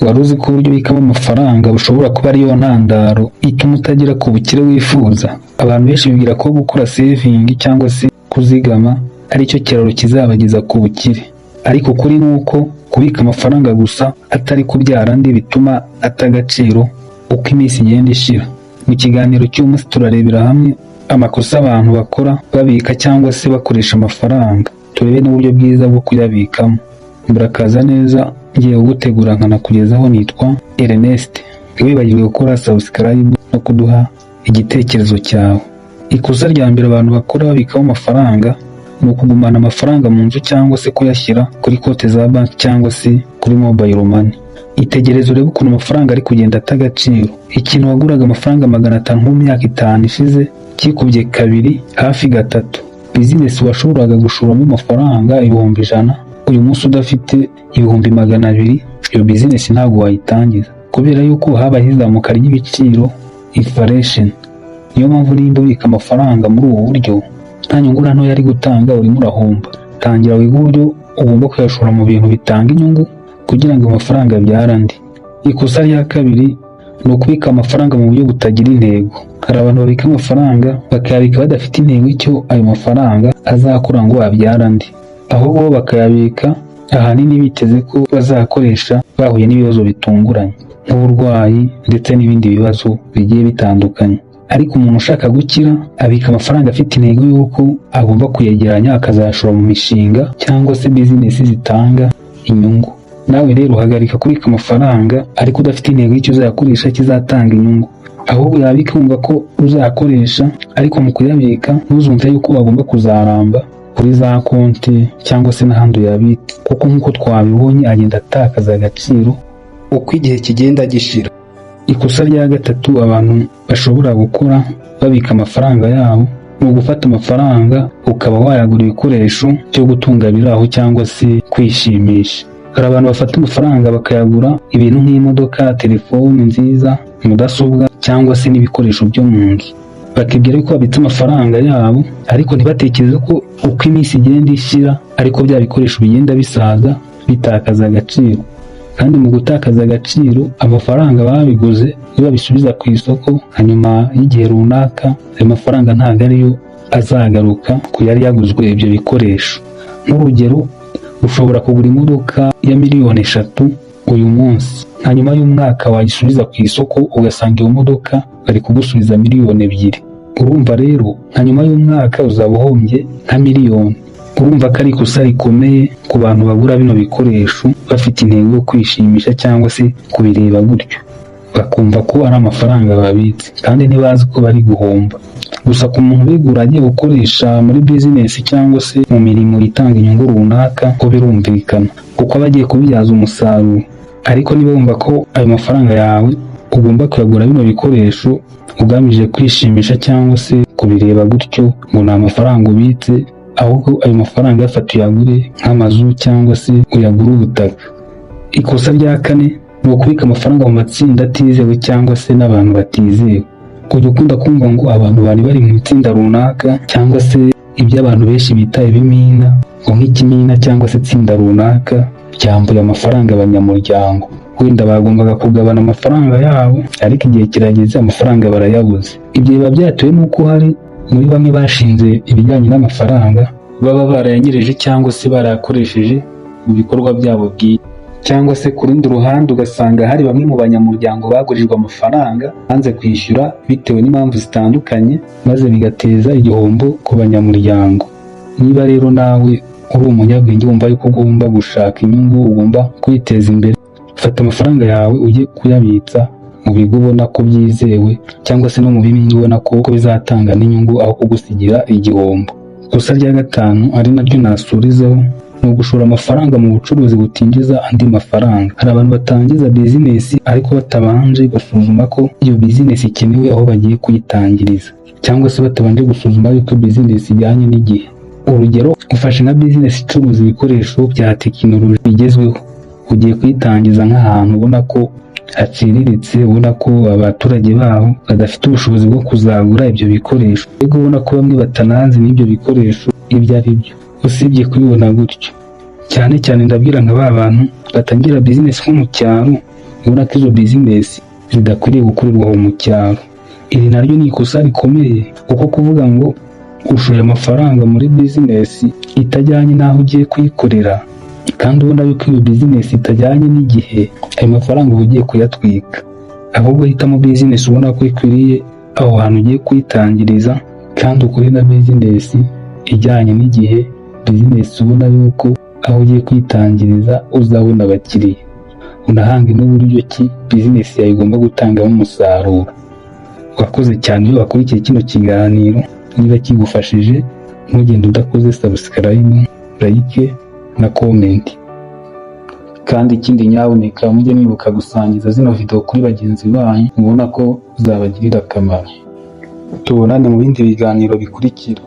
Wari uzi ko uburyo ubikamo amafaranga bushobora kuba ariyo ntandaro ituma utagera ku bukire wifuza? Abantu benshi bibwira ko gukora saving cyangwa se kuzigama aricyo kiraro kizabageza ku bukire, ariko ukuri ni uko kubika amafaranga gusa atari kubyara andi bituma ata agaciro uko iminsi igenda ishira. Mu kiganiro cy'umunsi turarebera hamwe amakosa abantu bakora babika cyangwa se bakoresha amafaranga, turebe n'uburyo bwiza bwo kuyabikamo. Murakaza neza, ngiye kugutegura nkanakugezaho. Nitwa Ernest. Ntiwibagirwe gukora subscribe no kuduha igitekerezo cyawe. Ikosa rya mbere abantu bakora babikaho amafaranga ni ukugumana amafaranga mu nzu cyangwa se kuyashyira kuri konti za banki cyangwa se kuri mobile money. Itegereze urebe ukuntu amafaranga ari kugenda ata agaciro. Ikintu waguraga amafaranga 500 mu myaka 5 ishize kikubye kabiri, hafi gatatu. Business washoboraga gushoramo amafaranga 100,000, uyu munsi udafite 200,000, iyo business ntabwo wayitangiza kubera yuko habaye izamuka ry'ibiciro, inflation. Niyo mpamvu nimba ubika amafaranga muri ubu buryo nta nyungu na ntoya ari gutanga, urimo urahomba. Tangira wiga uburyo ugomba kuyashora mu bintu bitanga inyungu kugira ngo amafaranga abyare andi. Ikosa rya kabiri ni ukubika amafaranga mu buryo butagira intego. Hari abantu babika amafaranga bakayabika badafite intego icyo ayo mafaranga azakora ngo abyare andi, ahubwo bakayabika ahanini biteze ko bazakoresha bahuye n'ibibazo bitunguranye nk'uburwayi ndetse n'ibindi bibazo bigiye bitandukanye. Ariko umuntu ushaka gukira abika amafaranga afite intego y'uko agomba kuyegeranya akazayashora mu mishinga cyangwa se business zitanga inyungu. Nawe rero hagarika kubika amafaranga ariko udafite intego y'icyo uzayakoresha kizatanga inyungu, ahubwo yabika wumva ko uzayakoresha, ariko mu kuyabika ntuzumve yuko bagomba kuzaramba kuri za konti cyangwa se n'ahandi uyabika, kuko nk'uko twabibonye agenda atakaza agaciro uko igihe kigenda gishira. Ikosa rya gatatu abantu bashobora gukora babika amafaranga yabo ni ugufata amafaranga ukaba wayagura ibikoresho byo gutunga biraho cyangwa se kwishimisha. Hari abantu bafata amafaranga bakayagura ibintu nk'imodoka, telefone nziza, mudasobwa cyangwa se n'ibikoresho byo mu nzu, bakibwira ko babitse amafaranga yabo, ariko ntibatekereze ko uko iminsi igenda ishira ariko bya bikoresho bigenda bisaza bitakaza agaciro. Kandi mu gutakaza agaciro amafaranga babiguze iyo babisubiza ku isoko hanyuma y'igihe runaka, ayo mafaranga ntabwo ariyo azagaruka ku yari yaguzwe ibyo bikoresho. Nk'urugero, ushobora kugura imodoka ya 3,000,000 uyu munsi, hanyuma y'umwaka wayisubiza ku isoko ugasanga iyo modoka bari kugusubiza 2,000,000. Urumva rero hanyuma y'umwaka uzaba uhombye nka 1,000,000. Urumva ko ari ikosa rikomeye ku bantu bagura bino bikoresho bafite intego yo kwishimisha cyangwa se kubireba gutyo, bakumva ko ari amafaranga babitse kandi ntibazi ko bari guhomba. Gusa ku muntu ubigura agiye gukoresha muri business cyangwa se mu mirimo itanga inyungu runaka, ko birumvikana kuko aba agiye kubibyaza umusaruro. Ariko niba wumva ko ayo mafaranga yawe ugomba kuyagura bino bikoresho ugamije kwishimisha cyangwa se kubireba gutyo, ngo ni amafaranga ubitse, ahubwo ayo mafaranga yafata uyagure nk'amazu cyangwa se uyagure ubutaka. Ikosa rya kane ni ukubika amafaranga mu matsinda atizewe cyangwa se n'abantu batizewe. Kujya ukunda kumva ngo abantu bari mu itsinda runaka cyangwa se ibyo abantu benshi bita ibimina, ngo nk'ikimina cyangwa se itsinda runaka ryambuye amafaranga abanyamuryango. Wenda bagombaga kugabana amafaranga yabo ariko igihe kirageze amafaranga barayabuze. Ibyo biba byatewe n'uko hari muri bamwe bashinze ibijyanye n'amafaranga baba barayanyereje cyangwa se barayakoresheje mu bikorwa byabo bwite, cyangwa se ku rundi ruhande ugasanga hari bamwe mu banyamuryango bagurijwe amafaranga banze kwishyura bitewe n'impamvu zitandukanye, maze bigateza igihombo ku banyamuryango. Niba rero nawe uri umunyabwenge wumva yuko ugomba gushaka inyungu, ugomba kwiteza imbere, fata amafaranga yawe ujye kuyabitsa mu bigo ubona ko byizewe cyangwa se no mu bimina ubona ko bizatanga n'inyungu aho kugusigira igihombo. Ikosa rya gatanu ari naryo nasurizaho ni ugushora amafaranga mu bucuruzi butinjiza andi mafaranga. Hari abantu batangiza business ariko batabanje gusuzuma ko iyo business ikenewe aho bagiye kuyitangiriza, cyangwa se batabanje gusuzuma yuko business ijyanye n'igihe. Urugero, ufashe nka business icuruza ibikoresho bya tekinoloji bigezweho, ugiye kuyitangiza nk'ahantu ubona ko haciriritse, ubona ko abaturage baho badafite ubushobozi bwo kuzagura ibyo bikoresho, ubwo ubona ko bamwe batanazi n'ibyo bikoresho ibyo ari byo. Usibye kubibona gutyo, cyane cyane ndabwira nka ba bantu batangira business nko mu cyaro, ubona ko izo bizinesi zidakwiriye gukorerwa aho mu cyaro. Iri naryo ni ikosa rikomeye, kuko kuvuga ngo ushoye amafaranga muri bizinesi itajyanye n'aho ugiye kuyikorera kandi ubona yuko iyo bizinesi itajyanye n'igihe, ayo mafaranga uba ugiye kuyatwika. Ahubwo hitamo bizinesi ubona ko ikwiriye aho hantu ugiye kuyitangiriza, kandi ukore na bizinesi ijyanye n'igihe, bizinesi ubona yuko aho ugiye kwitangiriza uzabona abakiriya. Unahange n'uburyo ki bizinesi yawe igomba gutangamo umusaruro. Wakoze cyane iyo wakurikiye kino kiganiro. Niba kigufashije ntugende udakoze subscribe, like na comment. Kandi ikindi nyabuneka mujye mwibuka gusangiza zino video kuri bagenzi banyu mubona ko zabagirira akamaro. Tubonane mu bindi biganiro bikurikira.